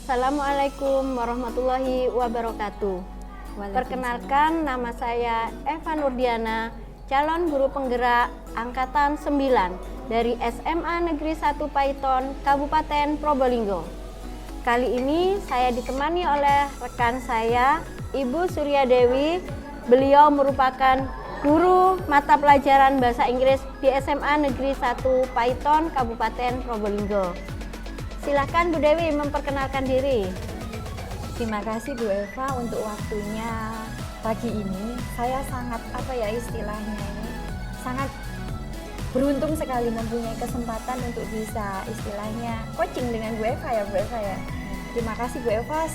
Assalamualaikum warahmatullahi wabarakatuh. Perkenalkan, nama saya Eva Nurdiana, calon guru penggerak Angkatan 9 dari SMA Negeri 1 Paiton, Kabupaten Probolinggo. Kali ini saya ditemani oleh rekan saya, Ibu Surya Dewi. Beliau merupakan guru mata pelajaran Bahasa Inggris di SMA Negeri 1 Paiton, Kabupaten Probolinggo. Silakan Bu Dewi memperkenalkan diri. Terima kasih Bu Eva untuk waktunya pagi ini. Saya sangat sangat beruntung sekali mempunyai kesempatan untuk bisa coaching dengan Bu Eva ya. Terima kasih Bu Eva.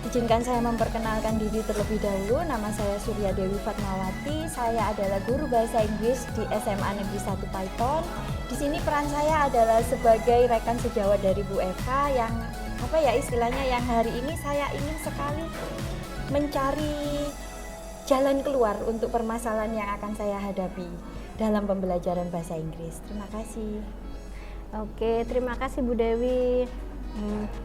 Izinkan saya memperkenalkan diri terlebih dahulu. Nama saya Surya Dewi Fatmawati. Saya adalah guru bahasa Inggris di SMA Negeri 1 Paiton. Di sini peran saya adalah sebagai rekan sejawat dari Bu Eva yang yang hari ini saya ingin sekali mencari jalan keluar untuk permasalahan yang akan saya hadapi dalam pembelajaran bahasa Inggris. Terima kasih. Oke, terima kasih Bu Dewi.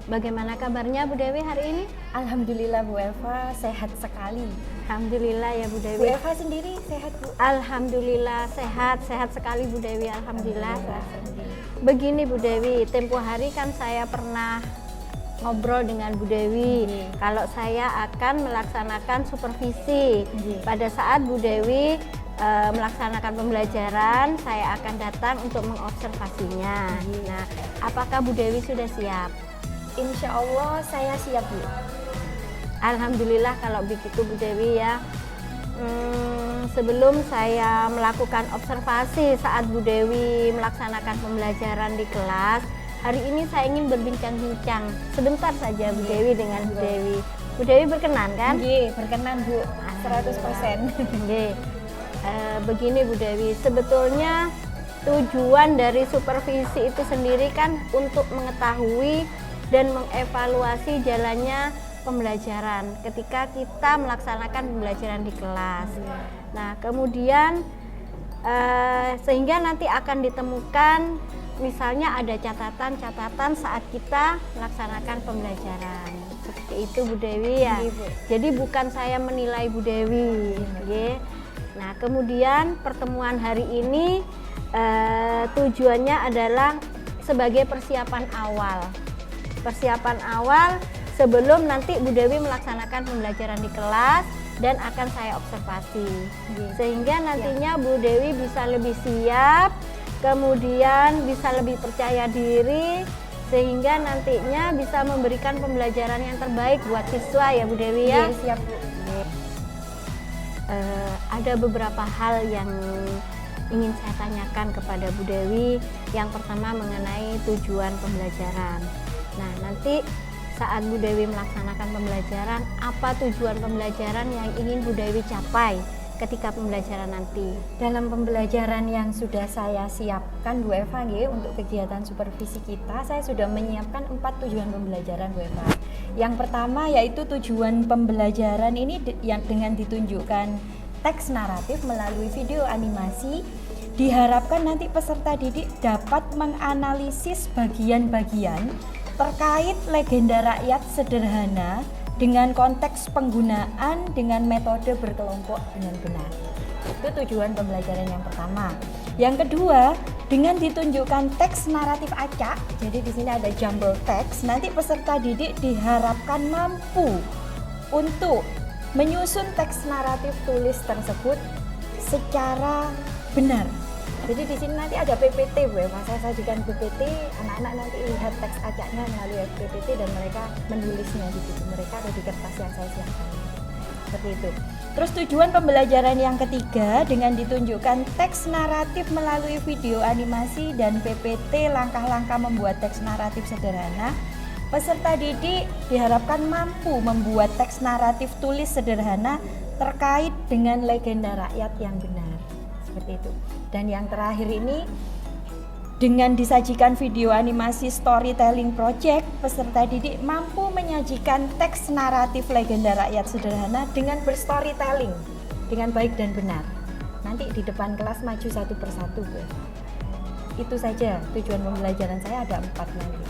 Bagaimana kabarnya Bu Dewi hari ini? Alhamdulillah Bu Eva, sehat sekali. Alhamdulillah ya Bu Dewi. Bu Eva sendiri sehat Bu? Alhamdulillah sehat sekali Bu Dewi. Alhamdulillah. Begini Bu Dewi, tempo hari kan saya pernah ngobrol dengan Bu Dewi. Kalau saya akan melaksanakan supervisi. Pada saat Bu Dewi melaksanakan pembelajaran, saya akan datang untuk mengobservasinya. Nah, apakah Bu Dewi sudah siap? Insya Allah saya siap Bu. Alhamdulillah kalau begitu Bu Dewi ya. Sebelum saya melakukan observasi saat Bu Dewi melaksanakan pembelajaran di kelas, hari ini saya ingin berbincang-bincang sebentar saja Bu Dewi dengan Bu Dewi. Bu Dewi berkenan kan? Iya, berkenan Bu, 100%. Begini Bu Dewi, sebetulnya tujuan dari supervisi itu sendiri kan untuk mengetahui dan mengevaluasi jalannya pembelajaran ketika kita melaksanakan pembelajaran di kelas. Nah, kemudian sehingga nanti akan ditemukan misalnya ada catatan-catatan saat kita melaksanakan pembelajaran. Seperti itu Bu Dewi ya. Jadi bukan saya menilai Bu Dewi. Nah, kemudian pertemuan hari ini tujuannya adalah sebagai persiapan awal. Persiapan awal sebelum nanti Bu Dewi melaksanakan pembelajaran di kelas dan akan saya observasi. Sehingga nantinya Bu Dewi bisa lebih siap, kemudian bisa lebih percaya diri, sehingga nantinya bisa memberikan pembelajaran yang terbaik buat siswa ya Bu Dewi ya. Siap Bu. Ada beberapa hal yang ingin saya tanyakan kepada Bu Dewi. Yang pertama mengenai tujuan pembelajaran. Nah, nanti saat Bu Dewi melaksanakan pembelajaran, apa tujuan pembelajaran yang ingin Bu Dewi capai ketika pembelajaran nanti? Dalam pembelajaran yang sudah saya siapkan Bu Eva untuk kegiatan supervisi kita, saya sudah menyiapkan 4 tujuan pembelajaran Bu Eva. Yang pertama yaitu tujuan pembelajaran ini yang dengan ditunjukkan teks naratif melalui video animasi, diharapkan nanti peserta didik dapat menganalisis bagian-bagian terkait legenda rakyat sederhana dengan konteks penggunaan dengan metode berkelompok dengan benar. Itu tujuan pembelajaran yang pertama. Yang kedua, dengan ditunjukkan teks naratif acak, jadi di sini ada jumble text, nanti peserta didik diharapkan mampu untuk menyusun teks naratif tulis tersebut secara benar. Jadi di sini nanti ada PPT Bu Eva, saya sajikan PPT, anak-anak nanti lihat teks acaknya melalui PPT dan mereka menulisnya di situ. Mereka ada di kertas yang saya siapkan. Seperti itu. Terus tujuan pembelajaran yang ketiga dengan ditunjukkan teks naratif melalui video animasi dan PPT langkah-langkah membuat teks naratif sederhana. Peserta didik diharapkan mampu membuat teks naratif tulis sederhana terkait dengan legenda rakyat yang benar. Seperti itu. Dan yang terakhir ini dengan disajikan video animasi storytelling project, peserta didik mampu menyajikan teks naratif legenda rakyat sederhana dengan berstorytelling dengan baik dan benar. Nanti di depan kelas maju satu persatu Bu. Itu saja tujuan pembelajaran saya, ada 4 nanti.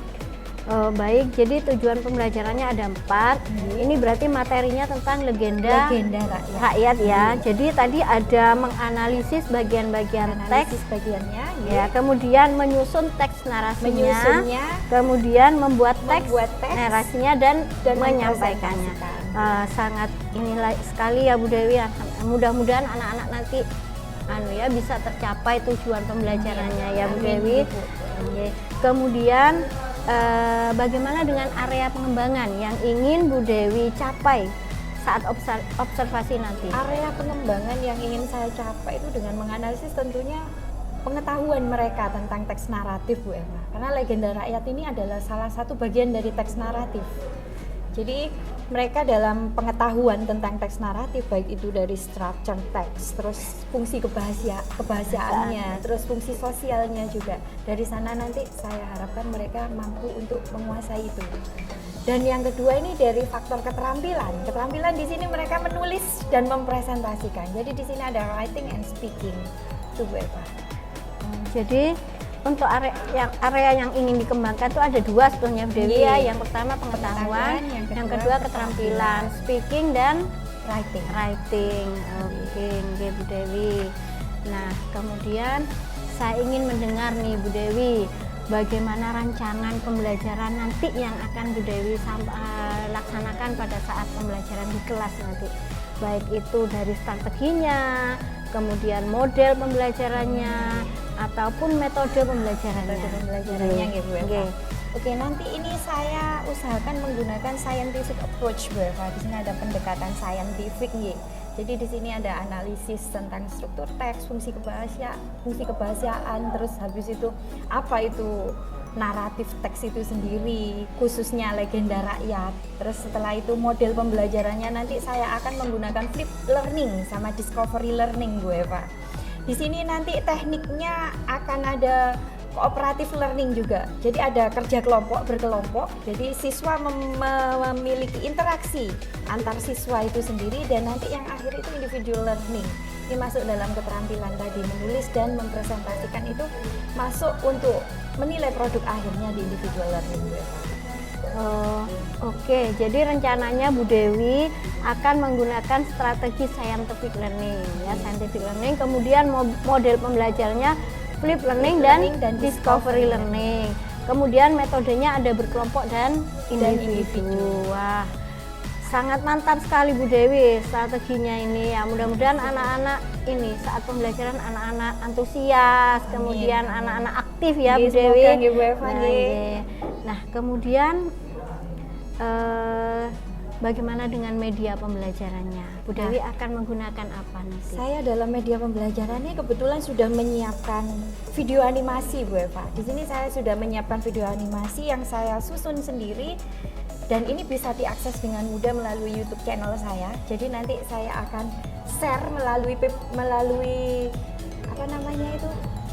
Baik, jadi tujuan pembelajarannya ada 4. Ini berarti materinya tentang legenda rakyat ya. Jadi tadi ada menganalisis bagian-bagian teks, bagiannya, ya. Kemudian menyusun teks narasinya, kemudian membuat teks narasinya dan menyampaikannya. Sangat inilah sekali ya Bu Dewi. Mudah-mudahan anak-anak nanti bisa tercapai tujuan pembelajarannya ya Bu Dewi. Kemudian bagaimana dengan area pengembangan yang ingin Bu Dewi capai saat observasi nanti? Area pengembangan yang ingin saya capai itu dengan menganalisis tentunya pengetahuan mereka tentang teks naratif Bu Eva. Karena legenda rakyat ini adalah salah satu bagian dari teks naratif. Jadi mereka dalam pengetahuan tentang teks naratif, baik itu dari structure teks, terus fungsi kebahasaannya, terus fungsi sosialnya juga. Dari sana nanti saya harapkan mereka mampu untuk menguasai itu. Dan yang kedua ini dari faktor keterampilan. Keterampilan di sini mereka menulis dan mempresentasikan. Jadi di sini ada writing and speaking. Itu Bu Eva. Jadi untuk area yang ingin dikembangkan itu ada 2 sebetulnya Bu Dewi ya. Yang pertama pengetahuan, yang kedua keterampilan, speaking dan writing. Oke, Bu Dewi. Nah, kemudian saya ingin mendengar nih Bu Dewi, bagaimana rancangan pembelajaran nanti yang akan Bu Dewi laksanakan pada saat pembelajaran di kelas nanti. Baik itu dari strateginya, kemudian model pembelajarannya, ataupun metode pembelajarannya. Gitu Bu Eva. Oke, nanti ini saya usahakan menggunakan scientific approach Bu Eva. Di sini ada pendekatan scientific nggih. Jadi di sini ada analisis tentang struktur teks, fungsi kebahasaan, terus habis itu apa itu naratif teks itu sendiri, khususnya legenda rakyat. Terus setelah itu model pembelajarannya nanti saya akan menggunakan flip learning sama discovery learning Bu Eva. Di sini nanti tekniknya akan ada cooperative learning juga. Jadi ada kerja kelompok, berkelompok. Jadi siswa memiliki interaksi antar siswa itu sendiri, dan nanti yang akhir itu individual learning. Ini masuk dalam keterampilan tadi, menulis dan mempresentasikan itu masuk untuk menilai produk akhirnya di individual learning. Oke. Jadi rencananya Bu Dewi akan menggunakan strategi scientific learning ya, scientific learning, kemudian model pembelajarannya flip learning dan discovery learning. Kemudian metodenya ada berkelompok dan individu. Wah, sangat mantap sekali Bu Dewi strateginya ini ya. Mudah-mudahan anak-anak ini saat pembelajaran anak-anak antusias, kemudian anak-anak aktif ya Bu Dewi. Nah, kemudian bagaimana dengan media pembelajarannya? Bu Dewi akan menggunakan apa nanti? Saya dalam media pembelajarannya kebetulan sudah menyiapkan video animasi Bu Eva. Di sini saya sudah menyiapkan video animasi yang saya susun sendiri, dan ini bisa diakses dengan mudah melalui YouTube channel saya. Jadi nanti saya akan share melalui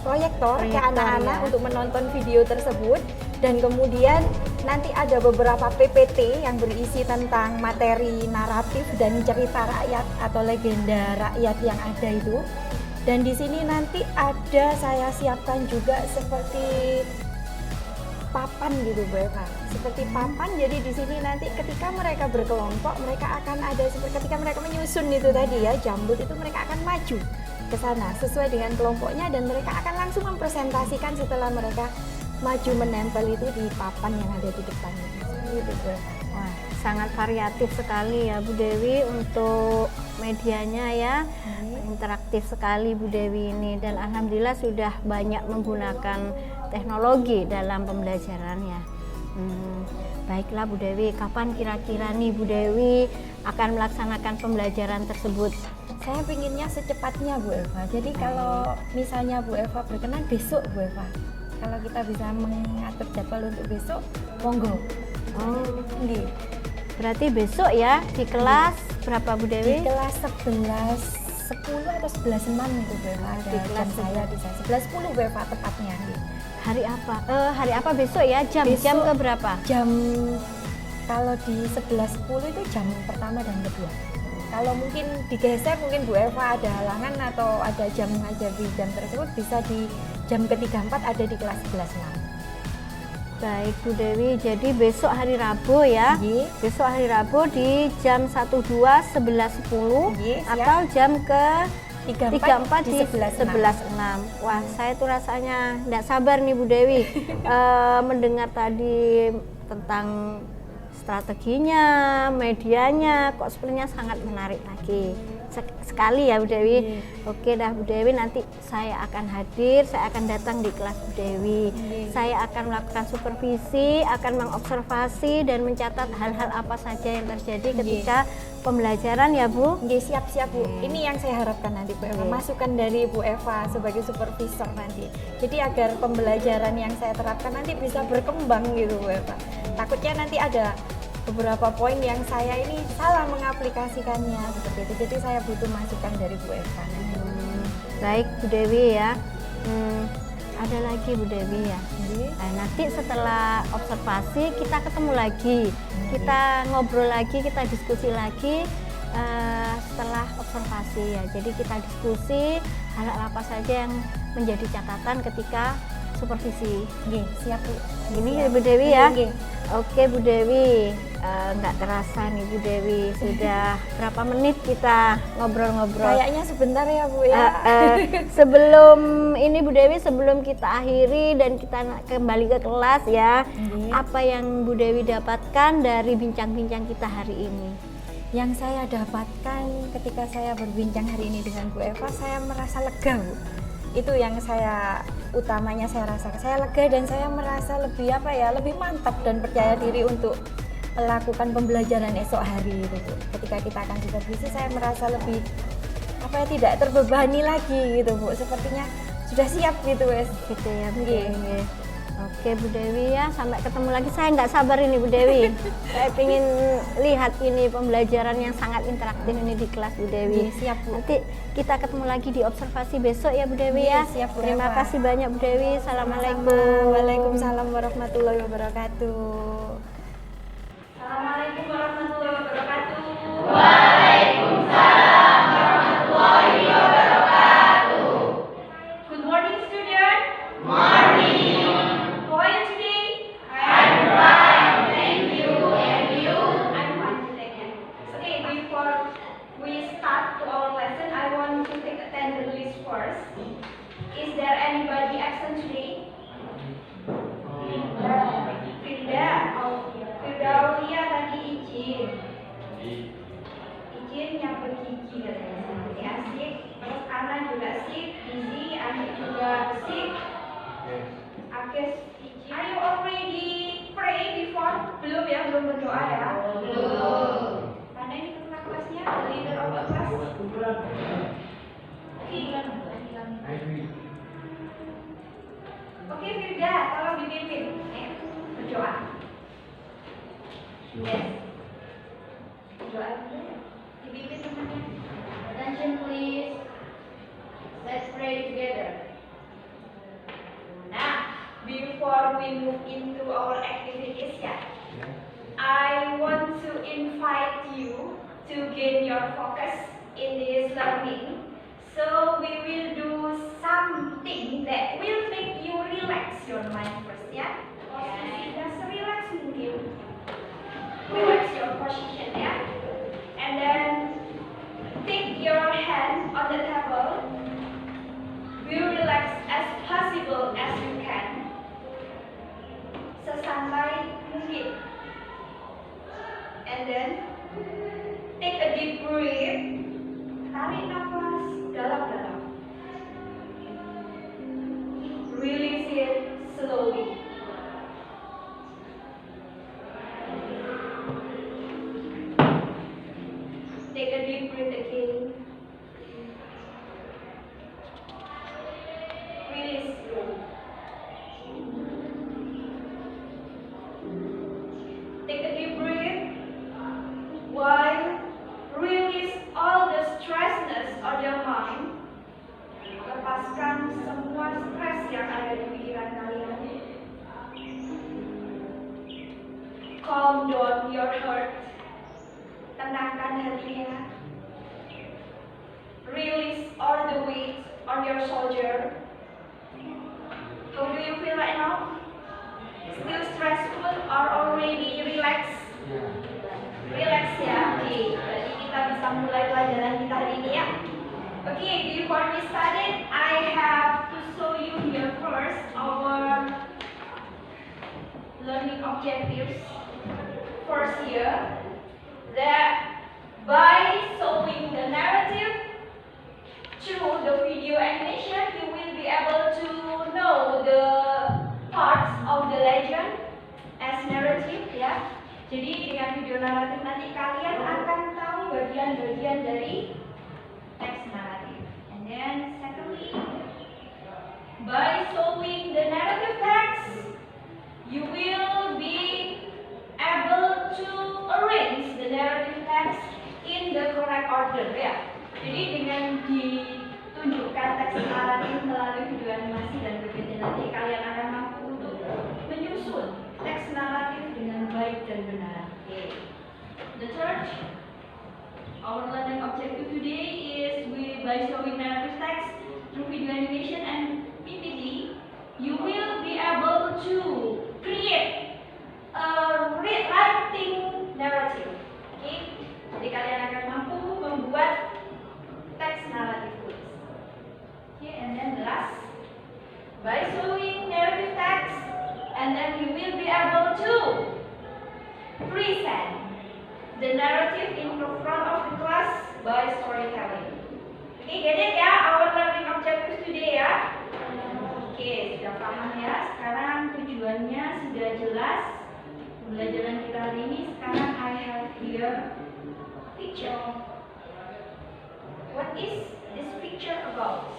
proyektor ke anak-anak ya, untuk menonton video tersebut. Dan kemudian nanti ada beberapa PPT yang berisi tentang materi naratif dan cerita rakyat atau legenda rakyat yang ada itu. Dan di sini nanti ada saya siapkan juga seperti papan gitu Bu Eva. Seperti papan, jadi di sini nanti ketika mereka berkelompok, mereka akan ada seperti ketika mereka menyusun itu tadi ya, jambut itu mereka akan maju ke sana sesuai dengan kelompoknya, dan mereka akan langsung mempresentasikan setelah mereka maju menempel itu di papan yang ada di depannya. Gitu Bu Eva. Wah, sangat variatif sekali ya Bu Dewi untuk medianya ya. Interaktif sekali Bu Dewi ini, dan alhamdulillah sudah banyak menggunakan teknologi dalam pembelajaran ya. Baiklah Bu Dewi, kapan kira-kira nih Bu Dewi akan melaksanakan pembelajaran tersebut? Saya pinginnya secepatnya Bu Eva. Jadi kalau misalnya Bu Eva berkenan besok Bu Eva, kalau kita bisa mengatur jadwal untuk besok, monggo. Berarti besok ya di kelas berapa Bu Dewi? Di kelas 11.10 atau 11.6 itu Bu Eva. Ada Di kelas saya di 11.10 Bu Eva tepatnya. Hari apa besok ya? Jam ke berapa? Jam kalau di 11.10 itu jam pertama dan kedua. Kalau mungkin digeser, mungkin Bu Eva ada halangan atau ada jam ngajar di jam tersebut, bisa di jam ketiga 4 ada di kelas 11.6. Baik Bu Dewi, jadi besok hari Rabu ya. Nggih. Besok hari Rabu di jam 12, 11.10 Nggih, siap. atau jam ke 34 34 di 11.06. Wah, saya tuh rasanya tidak sabar nih Bu Dewi mendengar tadi tentang strateginya, medianya, kok sepertinya sangat menarik lagi. Sekali ya Bu Dewi. Oke dah Bu Dewi, nanti saya akan hadir, saya akan datang di kelas Bu Dewi. Saya akan melakukan supervisi, akan mengobservasi dan mencatat hal-hal apa saja yang terjadi ketika pembelajaran ya Bu. Nggih, siap-siap Bu. Ini yang saya harapkan nanti Bu Eva, Nggih. masukan dari Bu Eva sebagai supervisor nanti. Jadi agar pembelajaran yang saya terapkan nanti bisa berkembang gitu Bu Eva. Takutnya nanti ada beberapa poin yang saya ini salah mengaplikasikannya seperti itu. Jadi saya butuh masukan dari Bu Eva nanti. Baik Bu Dewi ya. Ada lagi Bu Dewi ya. Nggih. Nah, nanti setelah observasi kita ketemu lagi, kita ngobrol lagi, kita diskusi lagi setelah observasi ya. Jadi kita diskusi hal-hal apa saja yang menjadi catatan ketika supervisi. Nggih, siap Bu. Ini Bu Dewi ya. Nggih. Oke Bu Dewi, nggak terasa nih Bu Dewi, sudah berapa menit kita ngobrol-ngobrol. Kayaknya sebentar ya Bu ya. Sebelum ini Bu Dewi, sebelum kita akhiri dan kita kembali ke kelas ya, Nggih. apa yang Bu Dewi dapatkan dari bincang-bincang kita hari ini? Yang saya dapatkan ketika saya berbincang hari ini dengan Bu Eva, saya merasa lega Bu. Itu yang utamanya saya rasakan. Saya lega dan saya merasa lebih mantap dan percaya diri untuk melakukan pembelajaran esok hari itu Bu. Ketika kita akan supervisi, saya merasa lebih tidak terbebani lagi gitu Bu. Sepertinya sudah siap gitu wes. Gitu ya Bu Nggih. Dewi. Oke Bu Dewi ya, sampai ketemu lagi. Saya nggak sabar ini Bu Dewi. Saya ingin lihat ini pembelajaran yang sangat interaktif ini di kelas Bu Dewi. Nggih, siap Bu. Nanti kita ketemu lagi di observasi besok ya Bu Dewi Nggih, ya. siap, Bu Terima Eva. kasih banyak Bu Dewi. Assalamualaikum. Waalaikumsalam warahmatullahi wabarakatuh. Assalamualaikum warahmatullahi wabarakatuh. Good morning, student. Morning. How are you today? I'm fine, thank you. And you? I'm fine, thank you. Okay, before we start to our lesson, I want to take attendance list first. Is there anybody absent today? Firda. Oh, Firda Aulia tadi izin. Izin nyampe gigi katanya. Ini asik. Terus Ana juga sip. Izzy, Anik juga sip. Akes izin. Are you already pray before? Belum ya, belum berdoa ya? Belum. Mana ini ketua kelasnya? The leader of the class? Oke Firda, tolong dipimpin. Berdoa. Yes. Berdoa dulu ya. Dipimpin temannya. Attention please. Let's pray together. Nah, before we move into our activities ya, I want to invite you to gain your focus in this learning. So we will do something that will make you relax your mind first ya. Just relax mungkin. Relax your position ya. And then take your hand on the table. Be relax as possible as you can. Sesantai mungkin. And then take a deep breath. Tarik nafas dalam-dalam. Release it slowly. Take a deep breath again. Release slowly. Take a deep breath while release all the stressness on your mind. Lepaskan semua stres yang ada di pikiran kalian. Calm down your heart. Tenangkan hatinya. Release all the weight on your shoulder. How do you feel right now? Still stressful or already relaxed? Relax ya, oke. Berarti kita bisa mulai pelajaran kita hari ini ya. Oke, before we started, I have to show you here first our learning objectives. First here, that by showing the narrative through the video animation, you will be able to know the parts of the legend as narrative ya. Jadi dengan video naratif nanti kalian akan tahu bagian-bagian dari teks naratif. And then secondly, by showing the narrative text, you will be able to arrange the narrative text in the correct order ya. Jadi dengan ditunjukkan teks naratif melalui video animasi dan PPT nanti kalian akan mampu untuk menyusun teks naratif dengan baik dan benar. Okay. The third, our learning objective today is by showing narrative text through video animation and PPT, you will be able to create a writing narrative. Okay. Jadi kalian akan mampu membuat teks naratif tulis. Okay, and then the last, by showing narrative text, and then you will be able to present the narrative in front of the class by storytelling. Okay, get it ya, our learning objective today ya. Oke, sudah paham ya. Sekarang tujuannya sudah jelas. Pembelajaran kita hari ini. Sekarang I have here picture. What is this picture about?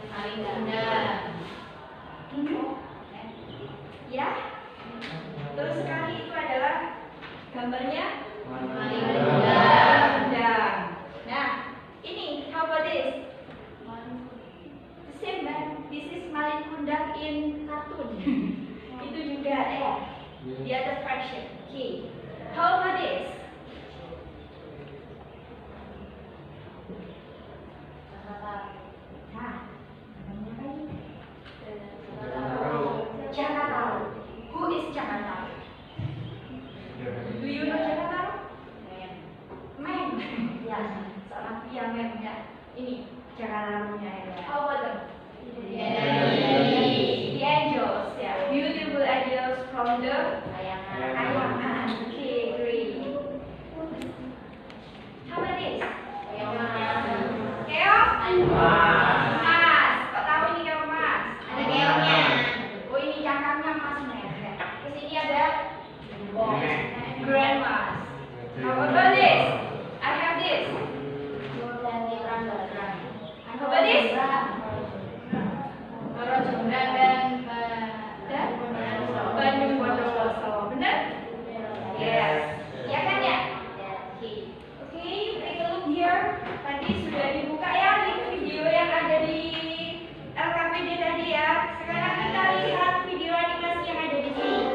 Maling Bunda. Ya, terus sekali itu adalah gambarnya Maling Bunda. Nah, ini how about this? The same man. This is Maling Kundang in cartoon. Itu juga ya. The other version. Okay. How about this? Nah, namanya apa ini? Jakarta. Who is Jakarta? Do you know Jakarta? Man. Ya, seorang pria man ya. Ini Jakarta ya. How about them? The angels, yeah. Beautiful angels from the kayangan. Okay, great. How about this? Keong? Emas. Kok tahu ini keong emas? Ada keongnya. Oh, ini cangkangnya emas nih. Terus ini ada grandmas. How about this? I have this. How about this? Bandung Bondowoso. Benar? Yes. Ya kan ya? Oke, take a look here. Tadi sudah dibuka ya link video yang ada di LKPD tadi ya. Sekarang kita lihat video animasi yang ada di sini.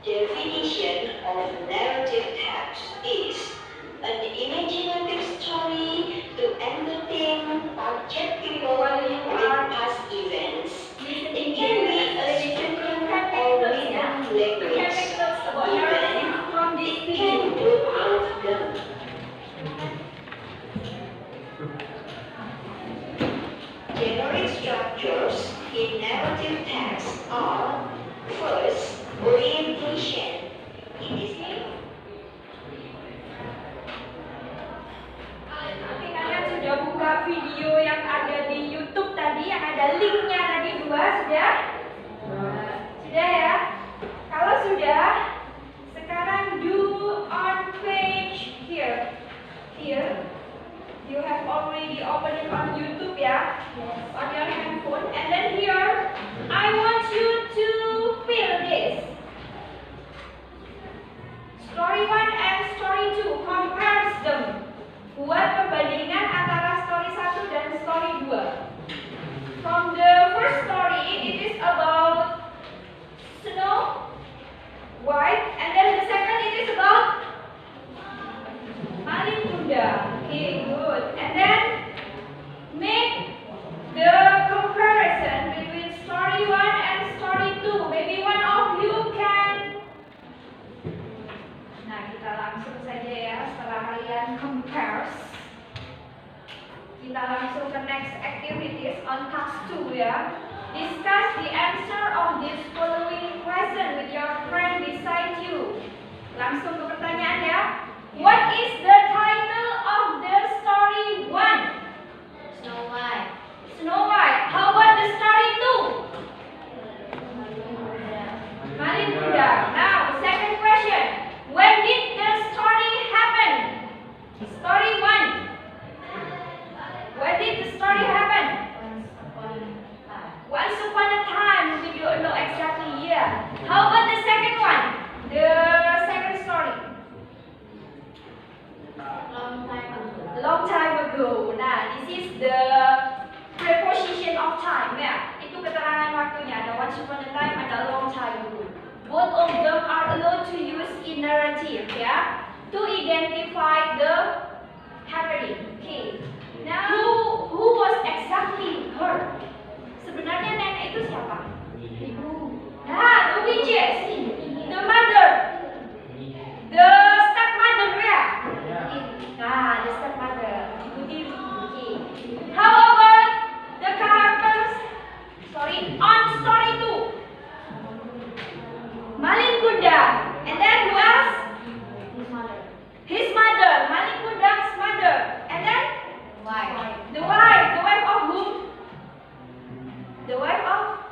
Definition of narrative text is an imaginative story to entertain objectively with past events. It can be a spoken or written language. Even it can do both them. Generic structures in narrative text are: first, orientation. It is Nanti kalian sudah buka sudah, sekarang do on page here. Here, you have already opened it on YouTube ya, on your handphone. And then here, I want you to fill this. Story 1 and story 2, compare them. Buat perbandingan antara story 1 dan story 2. From the first story, it is about Snow White, and then the second it is about Malin Kundang. Okay, good. And then make the comparison between story 1 and story 2. Maybe one of you can. Nah, kita langsung saja ya, setelah kalian compare, kita langsung ke next activities on task 2 ya. Discuss the answer of this following question with your friend beside you. Langsung ke pertanyaan ya. What is the title of the story 1? Snow White. Snow White. How about the story 2? Malin Kundang. Now, second question. When did the story happen? Story 1. When did the story happen? Once upon a time. We don't know exactly year. How about the second one? The second story. Long time ago. Nah, this is the preposition of time ya. Itu keterangan waktunya. Ada once upon a time, ada long time ago. Both of them are allowed to use in narrative ya, to identify the happening. Okay. Now, who was exactly her? Sebenarnya nenek itu siapa? Ibu. Nah, the witches, the mother, the stepmother ya. Nah, the stepmother, ibu tiri. Okay. How about the characters? Sorry, on story 2. Malin Kundang, and then who else? His mother, Malin Kundang's mother, and then the wife of whom? The wife of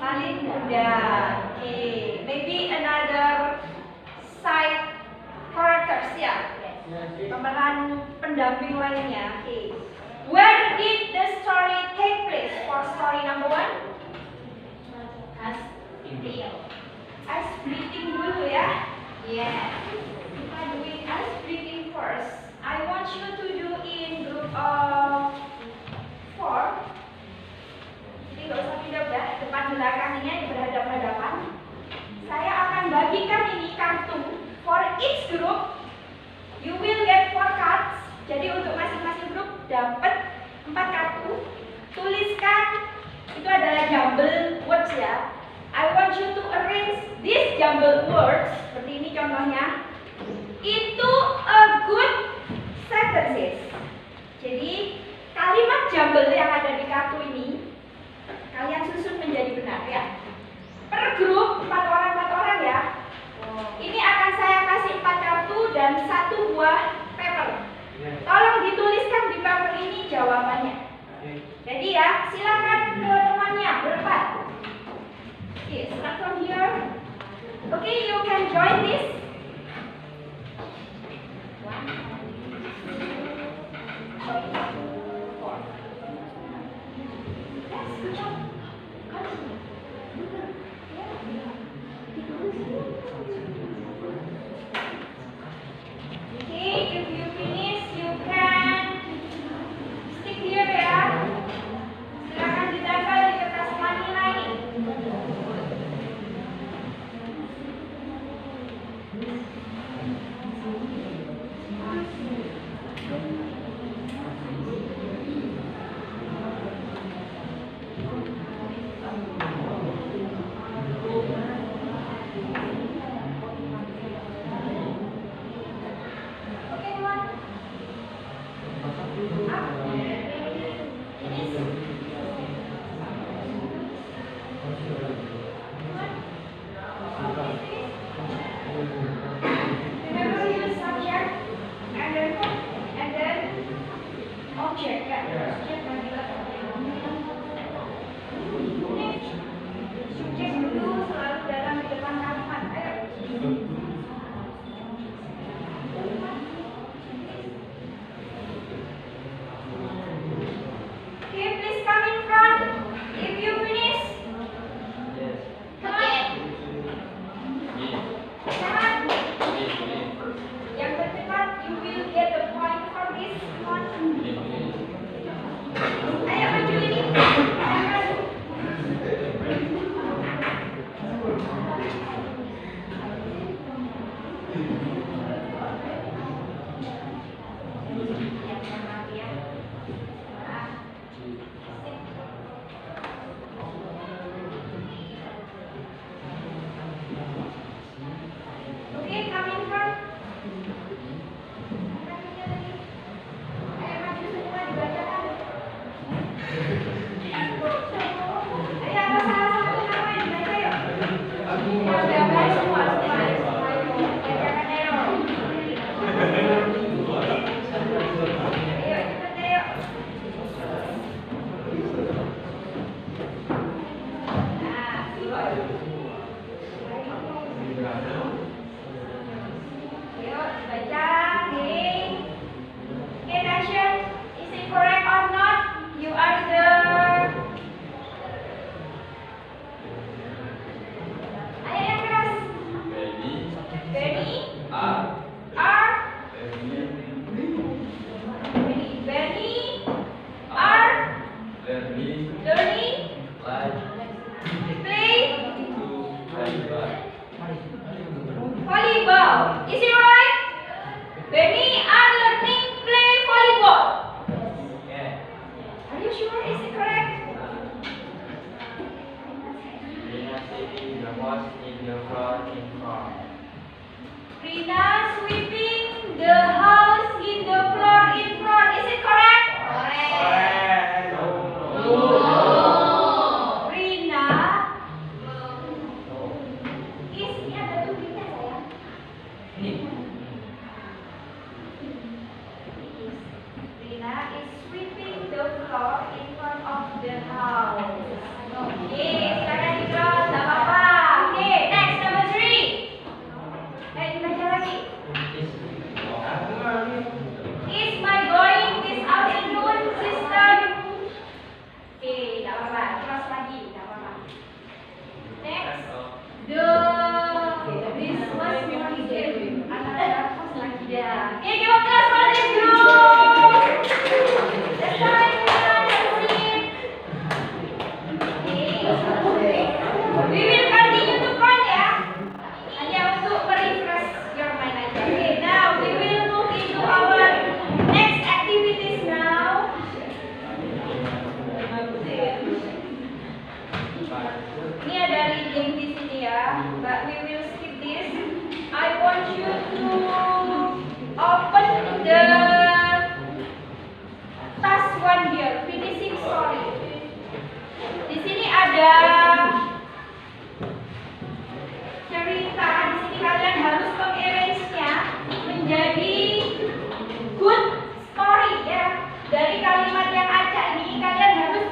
Malin Kundang. Okay, maybe another side characters ya. Pemeran pendamping lainnya. Okay. Where did the story take place for story number 1? Ice breathing dulu ya. Yeah. Kita doing ice breathing first. I want you to do in group of 4. Jadi nggak usah pindah-pindah, depan belakang ini berhadapan-hadapan. Saya akan bagikan ini kartu. For each group, you will get 4 cards. Jadi untuk masing-masing grup dapat 4 kartu. Tuliskan, itu adalah jumble words ya. I want you to arrange these jumble words, seperti ini contohnya, into a good sentences. Jadi kalimat jumble yang ada di kartu ini kalian susun menjadi benar ya. Per grup 4 orang ya. Ini akan saya kasih 4 kartu dan 1 buah paper. Tolong dituliskan di paper ini jawabannya. Jadi ya, silakan ke temannya berempat. Okay, start from here. Okay, you can join this. 1, 2, 3, 4. Yes, good job. Continue. Okay, if you finish, you can stick here ya. Silakan ditempel di kertas manila ini. Okay, come in front. Ayo maju semua dibacakan. Ayo apa salah satu nama yang dibaca yuk. Ya, baca semua. Ayo, bacakan ayo. Ayo, cepet ayo. Ayo, baca. Okay, Nasir, is it correct or not? You are the... Ayo yang keras. Benny. R. Benny. R. Learning. Play. Volleyball. Is it right? Benny are learning play volleyball. Are you sure? Is it correct? Rina sweeping the house in the floor in front. Is it correct? Correct. Rina is ini ada tulisnya sayang. Rina is sweeping the floor in front of the house. Silakan di-cross, tak apa-apa. Next, number 3. Dibaca lagi. Is my going this afternoon, sister? Tak apa-apa. Cross lagi, tak apa-apa. Next. This was morning game. Anak-anak cross lagi dah. Give a class for this group. That's right, we will continue to count ya. Hanya untuk merefresh your mind aja. Okay, now we will move into our next activities now. Ini ada reading di sini ya, but we will skip this. I want you to open the task 1 here, finishing story. Di sini ada cerita. Di sini kalian harus mengarrange-nya menjadi good story ya. Dari kalimat yang acak ini kalian harus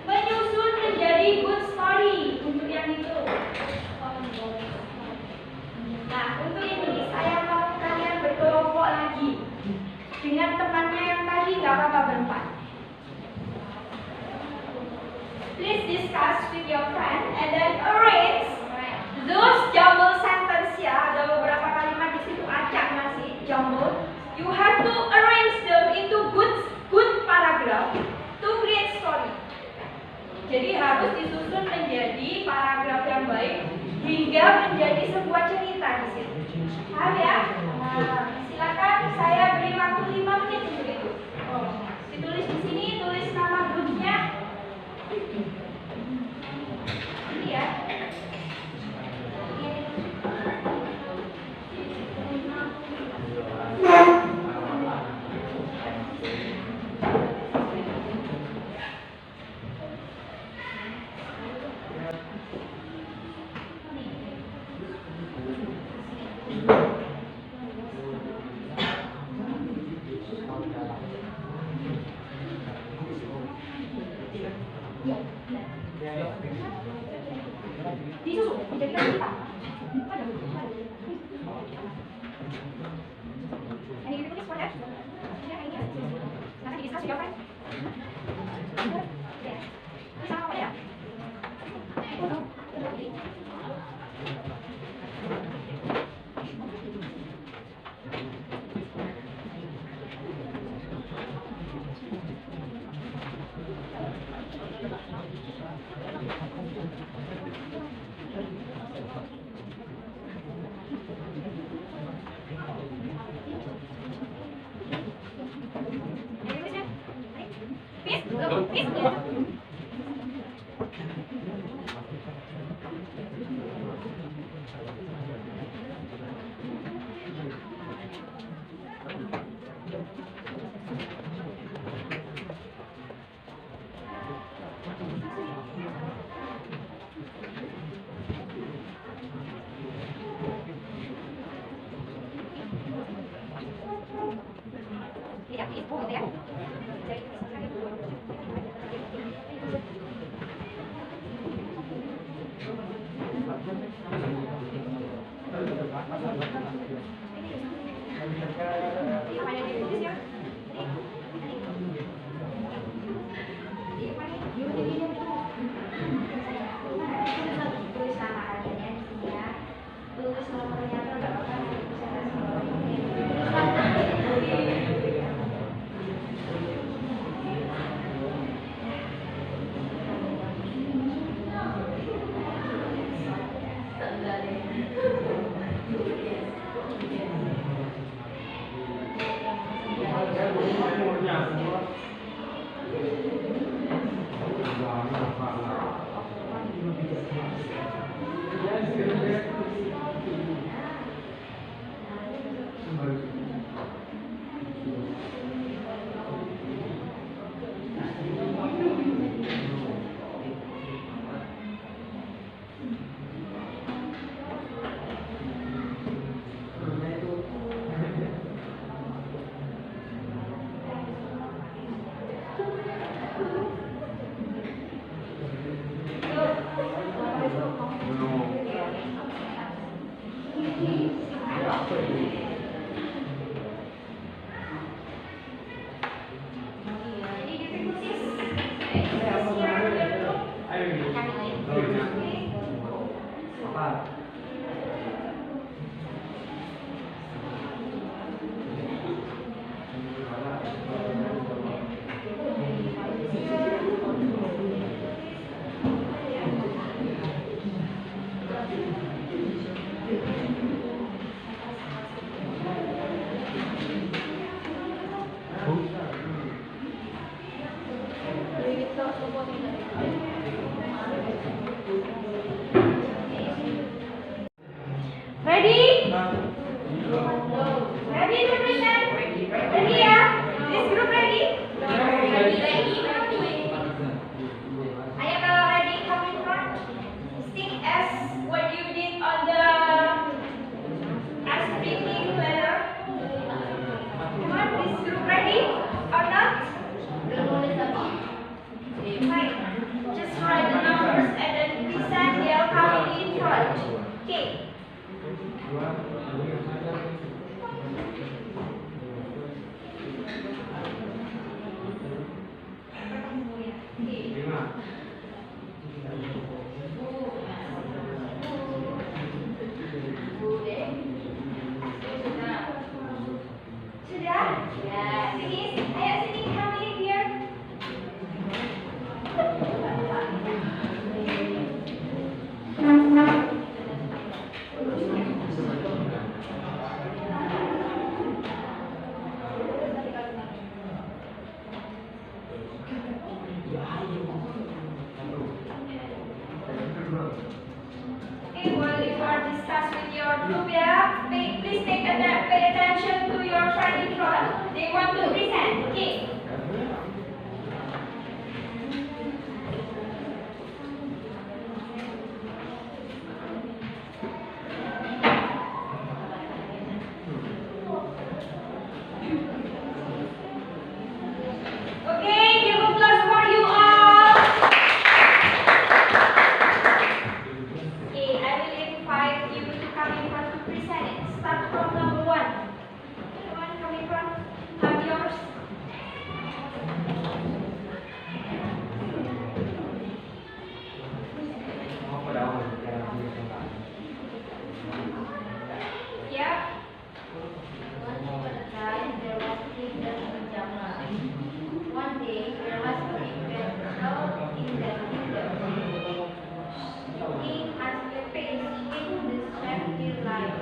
menyusun menjadi good story untuk yang itu. Nah, untuk ini saya mau kalian berkelompok lagi dengan temannya yang tadi, nggak apa-apa berempat. Please discuss with your friend and then arrange those jumble sentence ya. Ada beberapa kalimat di situ acak masih jumble. You have to arrange them into good paragraph to create story. Jadi harus disusun menjadi paragraf yang baik hingga menjadi sebuah cerita di situ. Paham ya? Nah, silakan saya beri waktu 5 menit untuk itu. Ditulis di sini, tulis nama grupnya. Ini ya. Ready? Ready to present? Ready ya? This group ready? Ayo kalau ready, come in front. Stick as what you did on the speaking letter. Come on, this group ready or not? Fine. Just write the numbers and then present the alphabet in front. Okay. Sudah? Ya, sini. Ayo sini, kami here. Okay, while you are discussing with your group, yeah, please pay attention to your friend in front. They want to present, okay? Okay, give applause for you all. Okay, I will invite you to come in front to present it. Start from number one. The one coming from, have yours. Yeah. Once upon a time, there was a kingdom in Jamra. One day, there was a big battle in that kingdom. King asked the prince in the strategy life.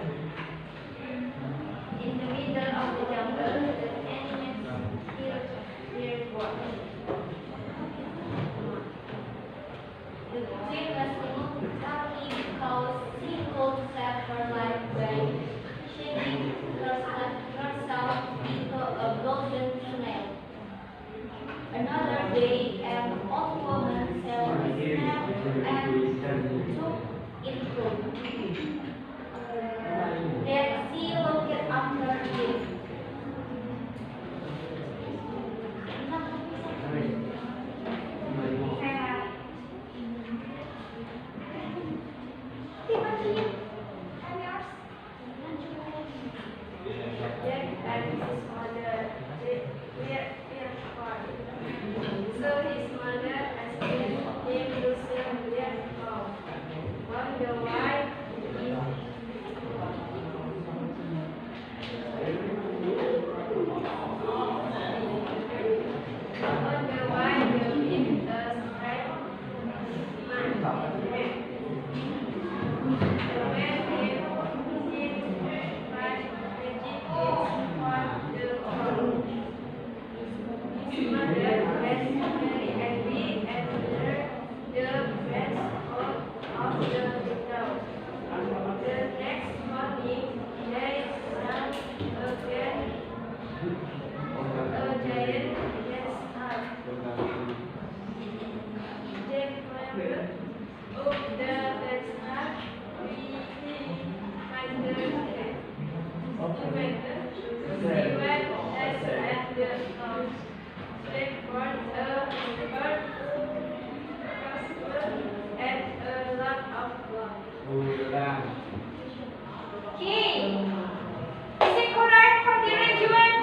Is it correct for the arrangement?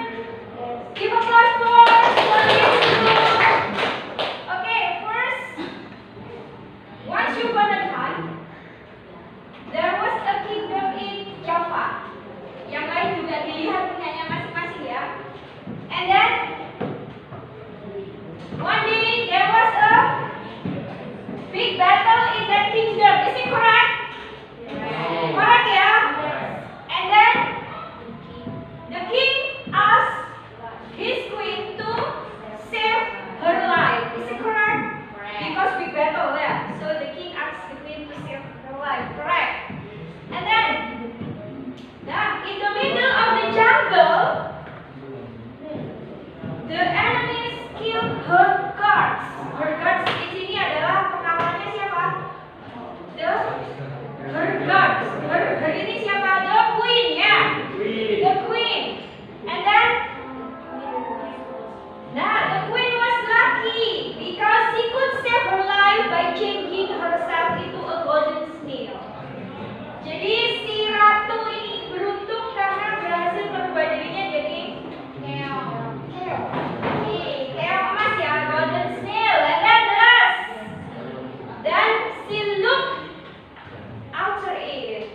Give applause for these two. Okay, first, once upon a time, there was a kingdom in Java. Yang lain juga dilihat punyanya masing-masing ya. And then, one day there was a big battle in that kingdom. Is it correct? Correct ya? And then, the king asked his queen to save her life. Is it correct? Because big battle ya. So the king asked the queen to save her life. Correct. And then, nah, in the middle of the jungle, the enemies killed her guards. Her guards di sini adalah pengawalnya siapa? Her guards. Her ini siapa? The queen ya. The queen. And then, nah, the queen was lucky because she could save her life by changing herself into a golden snail. Jadi si ratu ini beruntung karena berhasil merubah dirinya jadi kayak emas ya, golden snail. And then the last, then she looked after it.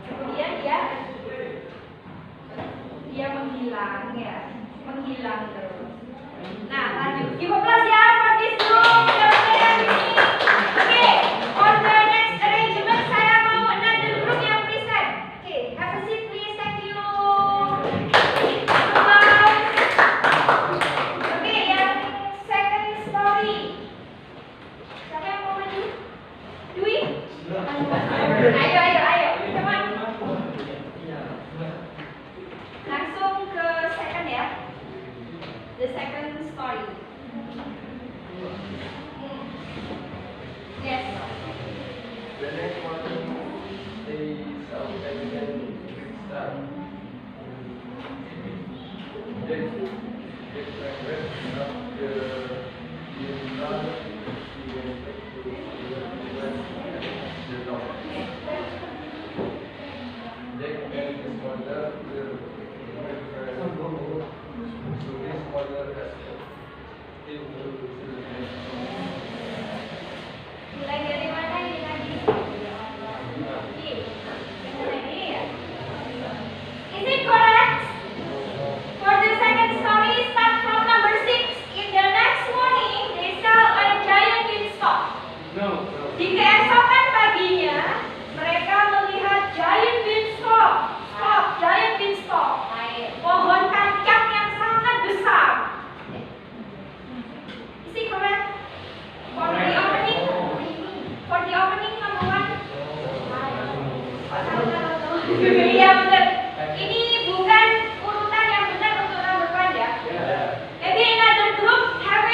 Kemudian dia menghilang ya, menghilang terus. Nah, lanjut. Give applause ya for this group. Oke, on the next arrangement saya mau another group yang present. Oke, have a seat please. Thank you. Applause. Oke, yang second story. Siapa yang mau maju? Dwi? Ayo. Come on. Langsung ke second ya. The second story. Yes. The next one is South African star. Mulai dari mana ini lagi? Ini ya. Is it correct? For the second story, start from number 6. In the next morning, they saw a giant beanstalk. Di keesokan paginya, mereka melihat giant beanstalk. Giant beanstalk. Pohon kacang yang sangat besar. Is it correct? For the opening number 1. Iya benar. Ini bukan urutan yang benar untuk number 1 ya. Maybe another group have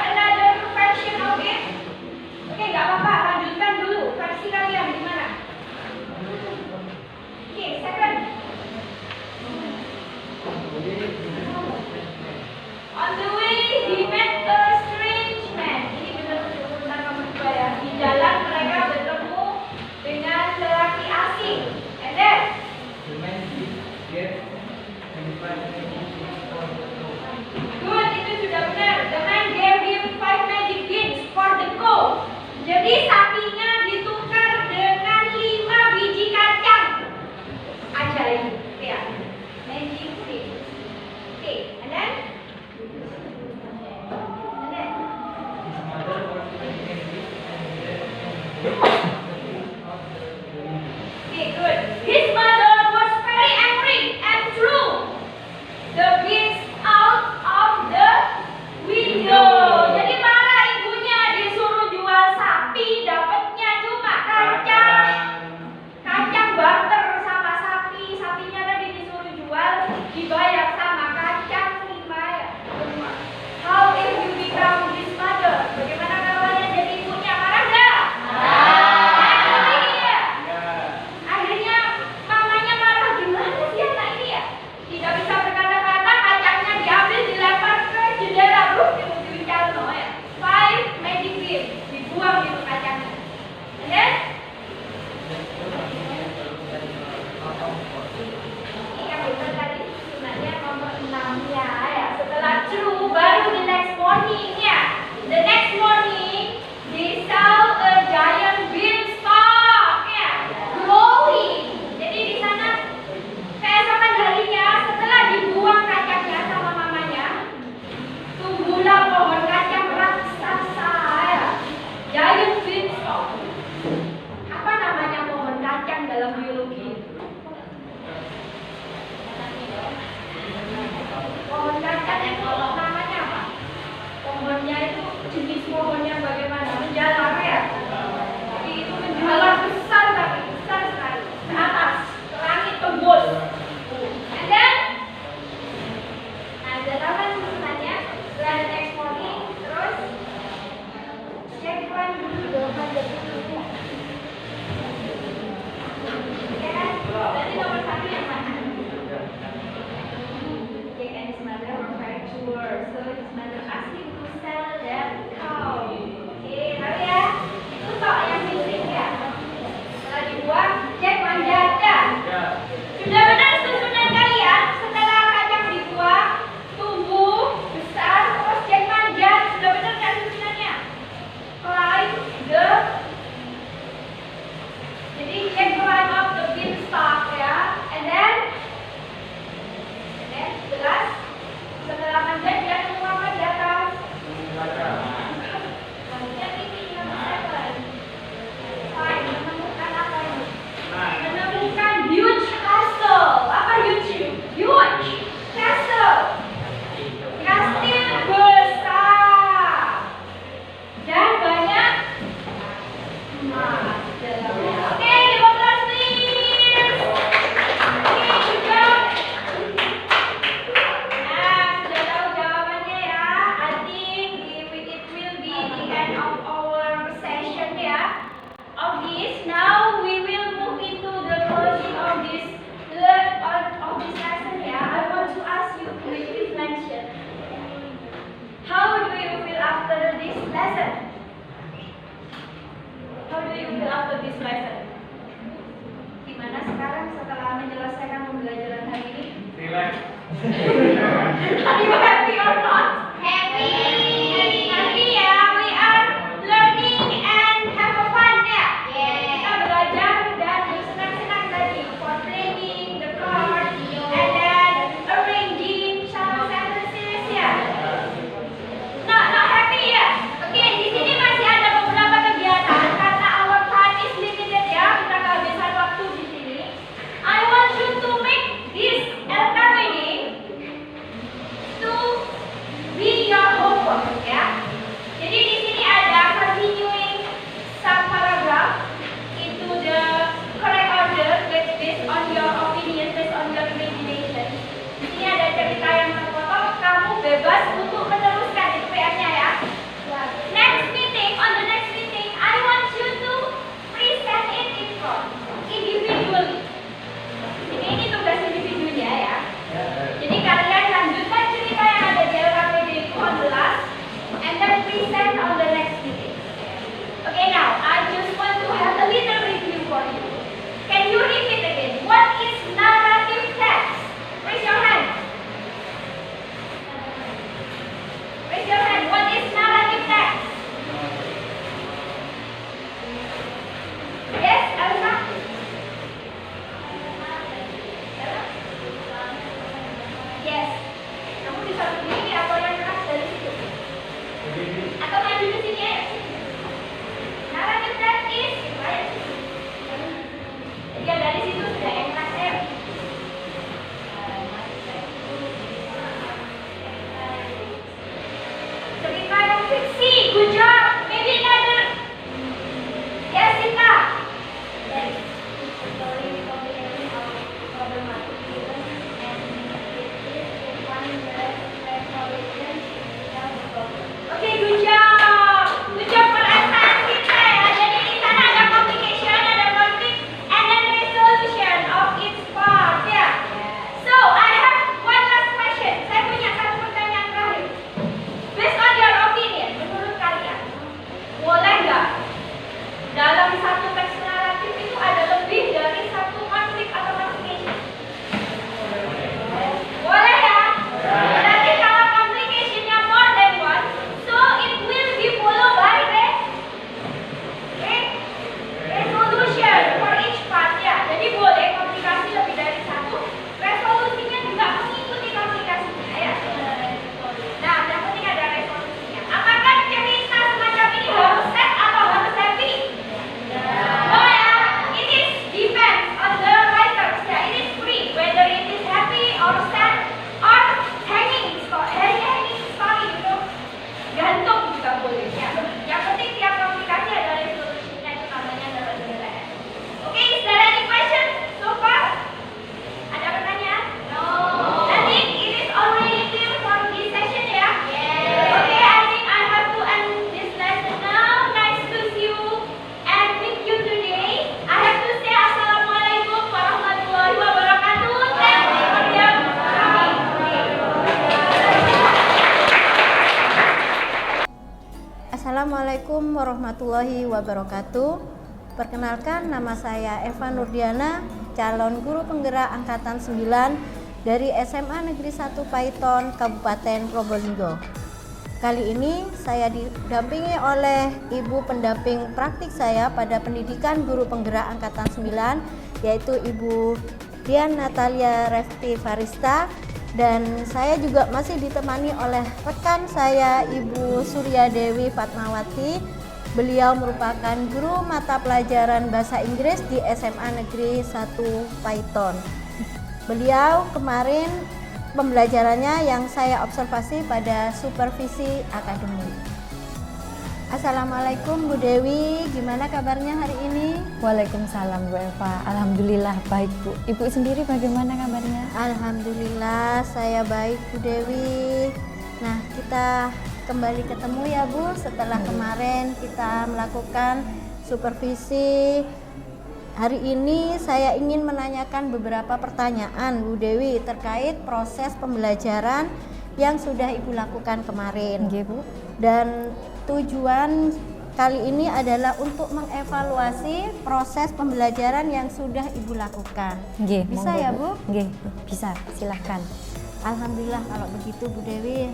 another version of it. Oke, nggak apa-apa, lanjutkan dulu. Versi kalian gimana? Oke, second. On the way, he met a strange man. Ini benar urutan nomor 2 ya. Di jalan mereka bertemu dengan lelaki asing. And then, good, itu sudah benar. The man gave him 5 magic beans for the cow. Jadi sapinya ditukar dengan 5 biji kacang. Ajaib, ya. Magic beans. Oke, and then? Okay, good. His mother was very angry and threw the beans out of the window. Jadi marah ibunya, disuruh jual sapi lesson. Gimana sekarang setelah menyelesaikan pembelajaran hari ini? Relax. Are you happy or not? Happy. Happy ya. We are learning and have a fun ya. Kita belajar dan bersenang-senang tadi. For playing the card and then arranging some sentences ya. Not happy ya. Oke, di sini masih ada beberapa kegiatan karena our time is limited ya. Kita kehabisan waktu di sini. I want you to make this LKM ini to be your homework ya. Jadi di sini ada continuing some paragraph into the correct order based on your opinion, based on your imagination. Di sini ada cerita yang terpotong, kamu bebas untuk meneruskan itu PR-nya ya. Next meeting, on the next meeting, I want you to present it in front, individually. Ini tugas individunya ya. Jadi kalian lanjutkan cerita yang ada di LKPD itu on the last, and then present on the next meeting. Okay, now I just want to have a little review for you. Can you repeat again? What is narrative text? Raise your hand. Raise your hand. What is narrative text? Yes, Elsa? Yes. Kamu bisa berdiri atau yang keras dari situ? Atau maju ke sini ya? Narrative text is right. Ya dari situ sudah yang keras ya. Cerita yang fiksi, good job. Maybe another. Yes, Sita. Yes. Story comprehension of problematic events and one resolution of problem. Okay, good job. Good job perasaan kita ya. Jadi di sana ada complication, ada conflict, and then resolution of its part ya. So I have one last question. Saya punya satu pertanyaan terakhir. Based on your opinion, menurut kalian, boleh nggak dalam satu teks naratif itu ada lebih dari satu konflik atau complication? Boleh ya? Berarti kalau complicationnya more than one, so it will be followed by resolution for each part ya. Jadi boleh komplikasi lebih dari satu, resolusinya juga mengikuti komplikasinya ya. Nah, yang penting ada resolusinya. Apakah cerita semacam ini harus sad atau harus happy? Oh ya, it is depends on the writers ya. It is free whether it is happy or sad or hanging story gitu. Gantung juga boleh ya. Yang penting tiap komplikasi ada resolusinya, itu namanya narrative. Oke, is there any question so far? Ada pertanyaan? No. I think it is already clear for this session ya. Okay, I think I have to end this lesson now. Nice to see you and meet you today. I have to say Assalamualaikum warahmatullahi wabarakatuh. Thank you for your coming. Assalamualaikum warahmatullahi wabarakatuh. Perkenalkan, nama saya Eva Nurdiana, calon guru penggerak angkatan 9 dari SMA Negeri 1 Paiton, Kabupaten Probolinggo. Kali ini saya didampingi oleh ibu pendamping praktik saya pada pendidikan guru penggerak angkatan 9, yaitu Ibu Dian Natalia Refti Farista, dan saya juga masih ditemani oleh rekan saya Ibu Surya Dewi Fatmawati. Beliau merupakan guru mata pelajaran bahasa Inggris di SMA Negeri 1 Paiton. Beliau kemarin pembelajarannya yang saya observasi pada supervisi akademik. Assalamualaikum Bu Dewi, gimana kabarnya hari ini? Waalaikumsalam Bu Eva, alhamdulillah baik Bu. Ibu sendiri bagaimana kabarnya? Alhamdulillah saya baik Bu Dewi. Nah, kita kembali ketemu ya Bu setelah kemarin kita melakukan supervisi. Hari ini saya ingin menanyakan beberapa pertanyaan Bu Dewi terkait proses pembelajaran yang sudah Ibu lakukan kemarin. Nggih, Bu. Dan tujuan kali ini adalah untuk mengevaluasi proses pembelajaran yang sudah Ibu lakukan. Nggih, Bisa monggo, ya, Bu? Nggih, bisa. Silahkan. Alhamdulillah kalau begitu Bu Dewi.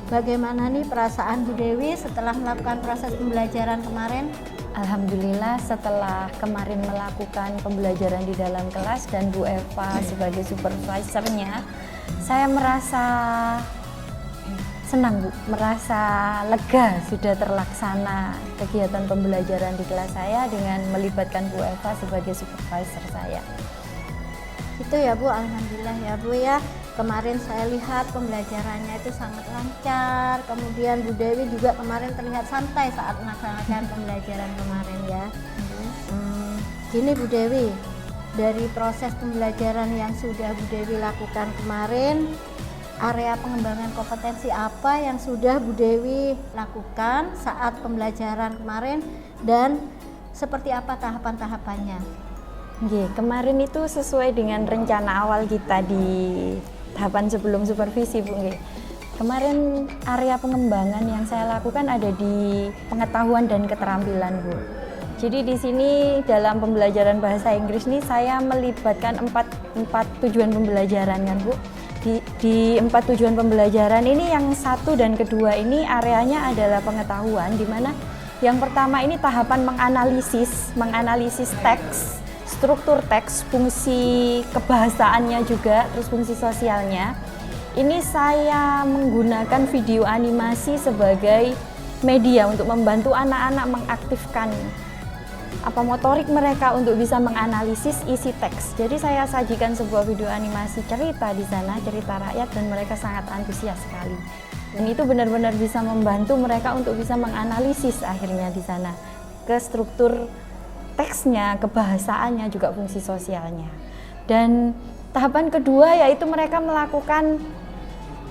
Bagaimana nih perasaan Bu Dewi setelah melakukan proses pembelajaran kemarin? Alhamdulillah setelah kemarin melakukan pembelajaran di dalam kelas dan Bu Eva sebagai supervisornya, saya merasa senang Bu, merasa lega sudah terlaksana kegiatan pembelajaran di kelas saya dengan melibatkan Bu Eva sebagai supervisor saya. Itu ya Bu, alhamdulillah ya Bu ya. Kemarin saya lihat pembelajarannya itu sangat lancar. Kemudian Bu Dewi juga kemarin terlihat santai saat melaksanakan pembelajaran kemarin ya. Gini Bu Dewi, dari proses pembelajaran yang sudah Bu Dewi lakukan kemarin, area pengembangan kompetensi apa yang sudah Bu Dewi lakukan saat pembelajaran kemarin dan seperti apa tahapan-tahapannya? Nggih, kemarin itu sesuai dengan rencana awal kita di tahapan sebelum supervisi Bu. Nggih. Kemarin area pengembangan yang saya lakukan ada di pengetahuan dan keterampilan Bu. Jadi di sini dalam pembelajaran bahasa Inggris ini saya melibatkan empat tujuan pembelajaran kan Bu. Di 4 tujuan pembelajaran ini yang 1 dan kedua ini areanya adalah pengetahuan, di mana yang pertama ini tahapan menganalisis teks, struktur teks, fungsi kebahasaannya juga, terus fungsi sosialnya. Ini saya menggunakan video animasi sebagai media untuk membantu anak-anak mengaktifkan motorik mereka untuk bisa menganalisis isi teks. Jadi saya sajikan sebuah video animasi cerita di sana, cerita rakyat, dan mereka sangat antusias sekali. Dan itu benar-benar bisa membantu mereka untuk bisa menganalisis akhirnya di sana ke struktur teksnya, kebahasaannya, juga fungsi sosialnya. Dan tahapan kedua yaitu mereka melakukan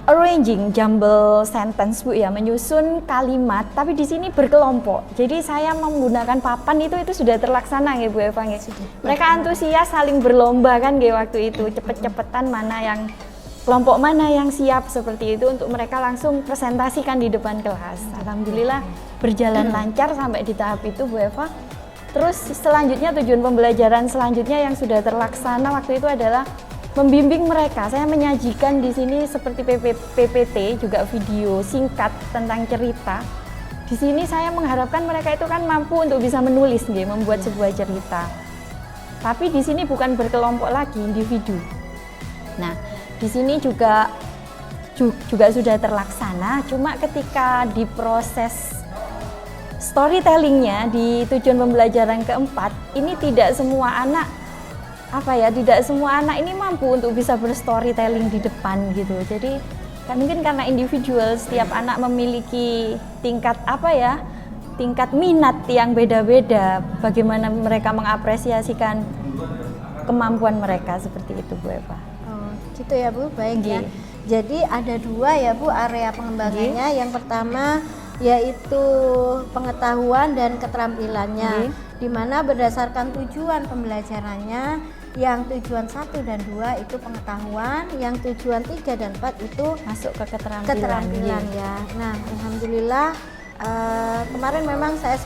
arranging jumble sentence Bu ya, menyusun kalimat tapi di sini berkelompok. Jadi saya menggunakan papan itu sudah terlaksana ya Bu Eva ya. Mereka antusias saling berlomba kan ya waktu itu, cepet-cepetan mana yang kelompok mana yang siap seperti itu untuk mereka langsung presentasikan di depan kelas. Alhamdulillah berjalan lancar sampai di tahap itu Bu Eva. Terus selanjutnya tujuan pembelajaran selanjutnya yang sudah terlaksana waktu itu adalah membimbing mereka. Saya menyajikan di sini seperti PPT, juga video singkat tentang cerita. Di sini saya mengharapkan mereka itu kan mampu untuk bisa menulis, membuat sebuah cerita. Tapi di sini bukan berkelompok lagi, individu. Nah, di sini juga sudah terlaksana. Cuma ketika di proses storytellingnya di tujuan pembelajaran keempat, ini tidak semua anak ini mampu untuk bisa berstorytelling di depan gitu. Jadi mungkin karena individual, setiap anak memiliki tingkat minat yang beda-beda, bagaimana mereka mengapresiasikan kemampuan mereka seperti itu Bu Eva. Oh, gitu ya Bu, baik ya. Jadi ada 2 ya Bu area pengembangannya. Yang pertama yaitu pengetahuan dan keterampilannya, di mana berdasarkan tujuan pembelajarannya, yang tujuan 1 dan 2 itu pengetahuan, yang tujuan 3 dan 4 itu masuk ke keterampilan ya. Nah, alhamdulillah kemarin memang saya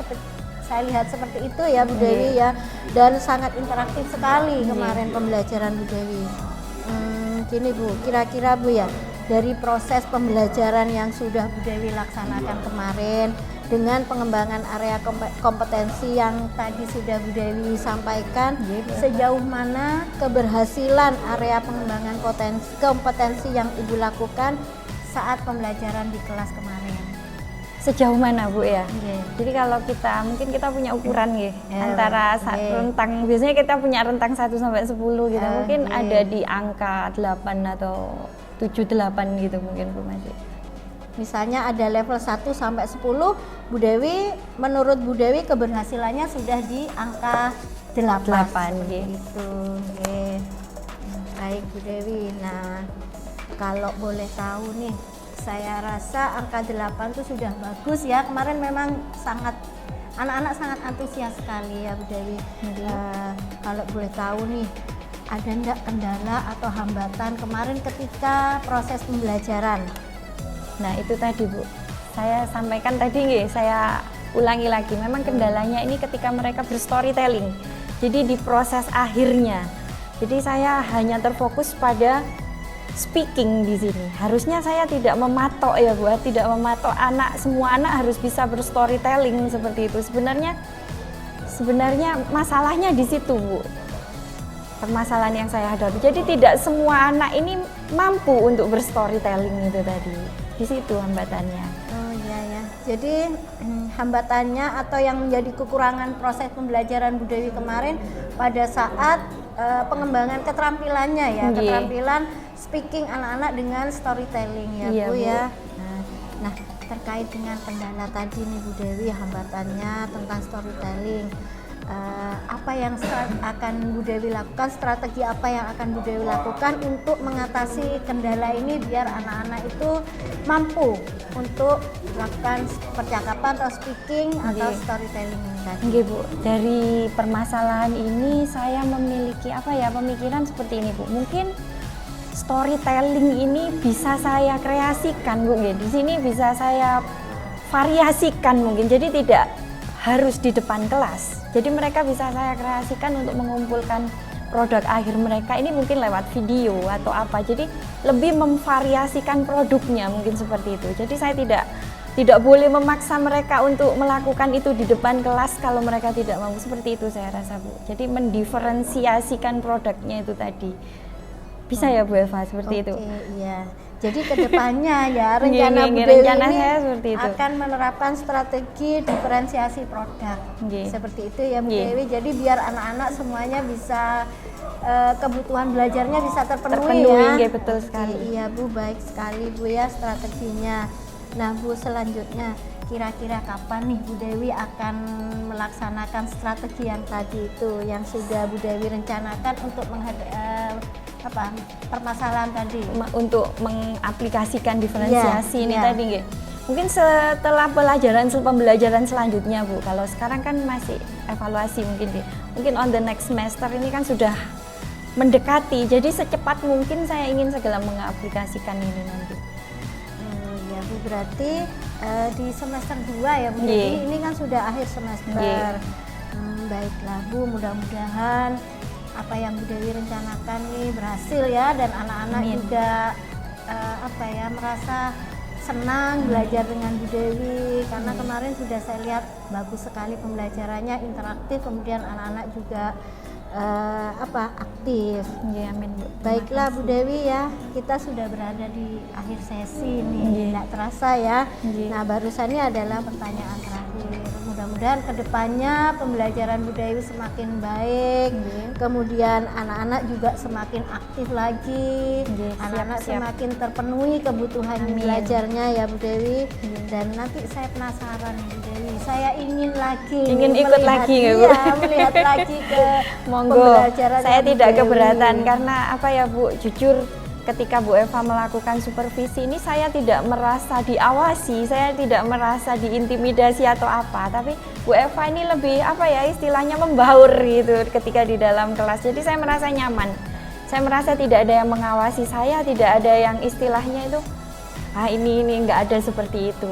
lihat seperti itu ya Bu Dewi ya, dan sangat interaktif sekali kemarin pembelajaran Bu Dewi. Gini Bu, kira-kira Bu ya, dari proses pembelajaran yang sudah Bu Dewi laksanakan kemarin dengan pengembangan area kompetensi yang tadi sudah Bu Dewi sampaikan, sejauh mana keberhasilan area pengembangan kompetensi yang Ibu lakukan saat pembelajaran di kelas kemarin? Sejauh mana Bu ya? Jadi kalau mungkin kita punya ukuran antara rentang, biasanya kita punya rentang 1 sampai 10 gitu. Mungkin ada di angka 8 atau 7, 8 gitu mungkin Bu masih. Misalnya ada level 1 sampai 10, Bu Dewi, menurut Bu Dewi keberhasilannya sudah di angka 8 gitu. Baik Bu Dewi. Nah, kalau boleh tahu nih, saya rasa angka 8 itu sudah bagus ya. Kemarin memang anak-anak sangat antusias sekali ya Bu Dewi. Kalau boleh tahu nih, ada enggak kendala atau hambatan kemarin ketika proses pembelajaran? Nah itu tadi Bu, saya sampaikan tadi nggih, saya ulangi lagi. Memang kendalanya ini ketika mereka berstorytelling. Jadi di proses akhirnya. Jadi saya hanya terfokus pada speaking di sini. Harusnya saya tidak mematok ya Bu, tidak mematok semua anak harus bisa berstorytelling seperti itu. Sebenarnya masalahnya di situ Bu. Permasalahan yang saya hadapi. Jadi tidak semua anak ini mampu untuk berstorytelling itu tadi. Di situ hambatannya. Oh iya ya. Jadi hambatannya atau yang menjadi kekurangan proses pembelajaran Bu Dewi kemarin pada saat pengembangan keterampilannya ya, Nggih. keterampilan speaking anak-anak dengan storytelling ya Iya, Bu Bu. ya. Nah, terkait dengan kendala tadi nih Bu Dewi, hambatannya tentang storytelling. Apa yang akan Bu Dewi lakukan, strategi apa yang akan Bu Dewi lakukan untuk mengatasi kendala ini biar anak-anak itu mampu untuk melakukan percakapan atau speaking atau Nggih. storytelling ini tadi. Nggih Bu, dari permasalahan ini saya memiliki pemikiran seperti ini Bu. Mungkin storytelling ini bisa saya kreasikan Bu, nggih. Di sini bisa saya variasikan mungkin. Jadi tidak harus di depan kelas. Jadi mereka bisa saya kreasikan untuk mengumpulkan produk akhir mereka ini mungkin lewat video atau apa. Jadi lebih memvariasikan produknya mungkin seperti itu. Jadi saya tidak boleh memaksa mereka untuk melakukan itu di depan kelas kalau mereka tidak mau. Seperti itu saya rasa Bu. Jadi mendiferensiasikan produknya itu tadi. Bisa ya Bu Eva seperti itu. Oke, iya. Jadi kedepannya ya rencana Bu Nggih, Dewi rencana ini saya seperti itu. akan menerapkan strategi diferensiasi produk. Nggih. Seperti itu ya Bu Nggih. Dewi. Jadi biar anak-anak semuanya bisa kebutuhan belajarnya bisa terpenuhi, Terpenuhi, ya. nggih, betul Oke, sekali. Iya Bu, baik sekali Bu ya strateginya. Nah Bu, selanjutnya kira-kira kapan nih Bu Dewi akan melaksanakan strategi yang tadi itu yang sudah Bu Dewi rencanakan untuk permasalahan tadi? Untuk mengaplikasikan diferensiasi Iya, ini iya. tadi nggih. Mungkin setelah pembelajaran selanjutnya Bu. Kalau sekarang kan masih evaluasi mungkin deh. Mungkin on the next semester ini kan sudah mendekati. Jadi secepat mungkin saya ingin segera mengaplikasikan ini nanti. Ya Bu, berarti di semester 2 ya Bu. Nggih. Jadi ini kan sudah akhir semester. Nggih. Baiklah Bu, mudah-mudahan apa yang Bu Dewi rencanakan nih berhasil ya dan anak-anak Amin. juga merasa senang belajar dengan Bu Dewi karena kemarin sudah saya lihat bagus sekali pembelajarannya, interaktif, kemudian anak-anak juga aktif. Nggih, amin Bu. Terima Baiklah kasih. Bu Dewi ya, kita sudah berada di akhir sesi nih, Nggih. tidak terasa ya. Nggih. Nah barusan ini adalah pertanyaan terakhir. Mudah-mudahan kedepannya pembelajaran Bu Dewi semakin baik, Nggih. kemudian anak-anak juga semakin aktif lagi, Nggih, anak-anak siap. semakin terpenuhi kebutuhan Amin. belajarnya ya Bu Dewi. Nggih. Dan nanti saya penasaran Bu Dewi, saya ingin lagi Ingin nih ikut melihat- lagi ya, Bu? iya, melihat lagi ke Monggo, pembelajaran saya Bu tidak Dewi. keberatan karena Bu, jujur ketika Bu Eva melakukan supervisi ini saya tidak merasa diawasi, saya tidak merasa diintimidasi atau apa, tapi Bu Eva ini lebih istilahnya membaur gitu ketika di dalam kelas. Jadi saya merasa nyaman. Saya merasa tidak ada yang mengawasi saya, tidak ada yang istilahnya itu ini nggak ada seperti itu.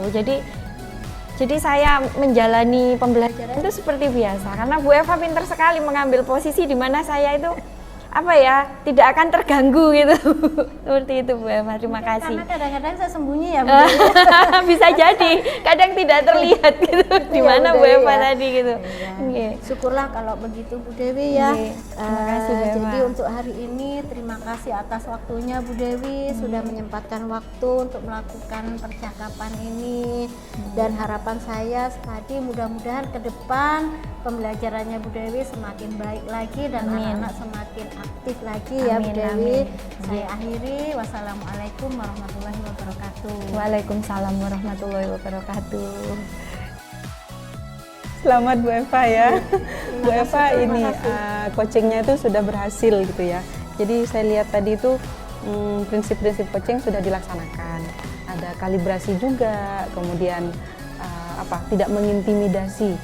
Jadi saya menjalani pembelajaran itu seperti biasa karena Bu Eva pintar sekali mengambil posisi di mana saya itu tidak akan terganggu gitu. Seperti itu Bu Eva, terima kasih. Karena kadang-kadang saya sembunyi ya Bu Dewi. Bisa jadi kadang tidak terlihat gitu di ya, mana Bu Bu Dewi Eva ya. tadi gitu. Iya. Nggih. Syukurlah kalau begitu Bu Dewi ya. Nggih, terima kasih, Bu Eva. Jadi untuk hari ini terima kasih atas waktunya Bu Dewi sudah menyempatkan waktu untuk melakukan percakapan ini. Dan harapan saya tadi mudah-mudahan ke depan pembelajarannya Bu Dewi semakin baik lagi dan Amin. anak-anak semakin aktif lagi ya Bu Amin, Dewi. amin. Saya akhiri, wassalamualaikum warahmatullahi wabarakatuh. Waalaikumsalam warahmatullahi wabarakatuh. Selamat Bu Eva ya. Bu kasih, Eva terima ini kasih. coachingnya itu sudah berhasil gitu ya. Jadi saya lihat tadi itu prinsip-prinsip coaching sudah dilaksanakan. Ada kalibrasi juga, kemudian tidak mengintimidasi.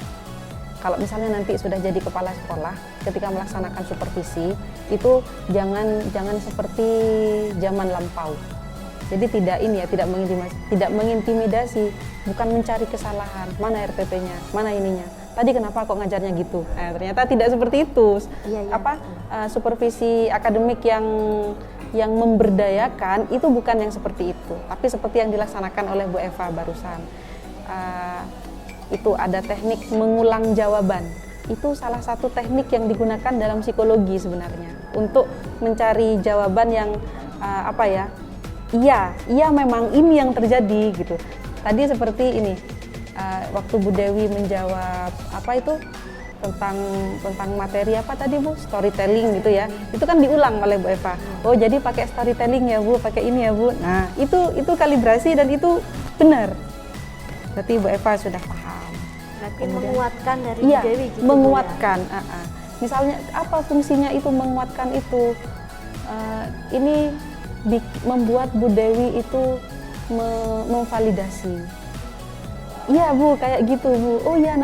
Kalau misalnya nanti sudah jadi kepala sekolah, ketika melaksanakan supervisi itu jangan seperti zaman lampau. Jadi tidak mengintimidasi, bukan mencari kesalahan. Mana RPP-nya, mana ininya. Tadi kenapa kok ngajarnya gitu? Ternyata tidak seperti itu. Supervisi akademik yang memberdayakan itu bukan yang seperti itu, tapi seperti yang dilaksanakan oleh Bu Eva barusan. Itu ada teknik mengulang jawaban. Itu salah satu teknik yang digunakan dalam psikologi sebenarnya untuk mencari jawaban yang iya memang ini yang terjadi gitu. Tadi seperti ini, waktu Bu Dewi menjawab tentang materi apa tadi Bu, storytelling gitu ya, itu kan diulang oleh Bu Eva. Oh jadi pakai storytelling ya Bu, pakai ini ya Bu. Nah itu kalibrasi dan itu benar. Berarti Bu Eva sudah paham. Berarti menguatkan dari Iya, Dewi gitu. menguatkan. Misalnya apa fungsinya itu menguatkan itu? Ini membuat Bu Dewi itu memvalidasi. Iya Bu, kayak gitu Bu. Oh iya,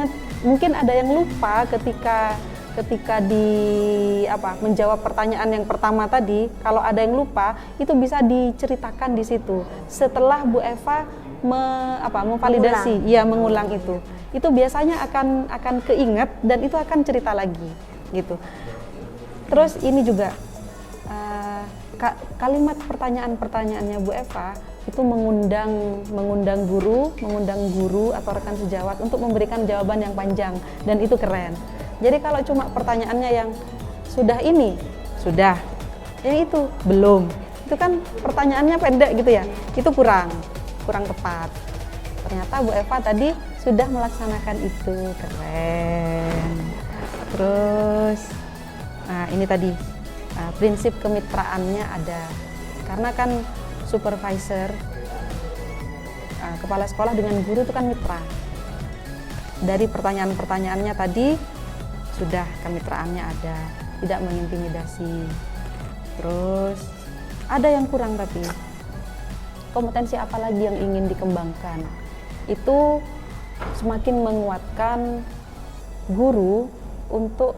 mungkin ada yang lupa ketika menjawab pertanyaan yang pertama tadi. Kalau ada yang lupa, itu bisa diceritakan di situ. Setelah Bu Eva memvalidasi, mengulang itu biasanya akan keinget dan itu akan cerita lagi gitu. Terus ini juga kalimat pertanyaannya Bu Eva itu mengundang guru atau rekan sejawat untuk memberikan jawaban yang panjang, dan itu keren. Jadi kalau cuma pertanyaannya yang sudah yang itu belum, itu kan pertanyaannya pendek gitu ya, itu kurang tepat. Ternyata Bu Eva tadi sudah melaksanakan itu, keren. Terus ini tadi prinsip kemitraannya ada, karena kan supervisor, kepala sekolah dengan guru itu kan mitra. Dari pertanyaan-pertanyaannya tadi sudah kemitraannya ada, tidak mengintimidasi. Terus ada yang kurang, tapi kompetensi apa lagi yang ingin dikembangkan? Itu semakin menguatkan guru untuk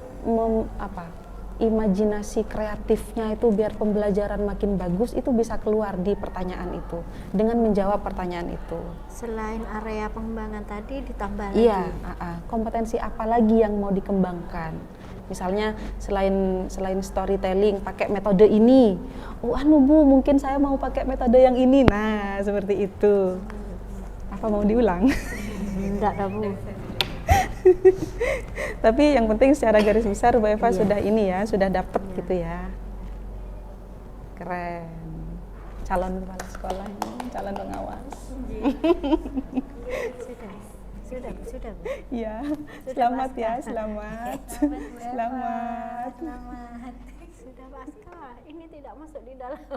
imajinasi kreatifnya itu biar pembelajaran makin bagus, itu bisa keluar di pertanyaan itu dengan menjawab pertanyaan itu. Selain area pengembangan tadi ditambah lagi. Iya, kompetensi apa lagi yang mau dikembangkan? Misalnya selain storytelling pakai metode ini. Oh Bu, mungkin saya mau pakai metode yang ini. Nah, seperti itu. Apa mau diulang? Enggak ada Bu. Tapi yang penting secara garis besar Bu Eva sudah sudah dapat gitu ya. Keren. Calon kepala sekolah ini, calon pengawas. Sudah Bu. Iya. Selamat ya, selamat. Selamat. Sudah pasca. Ini tidak masuk di dalam.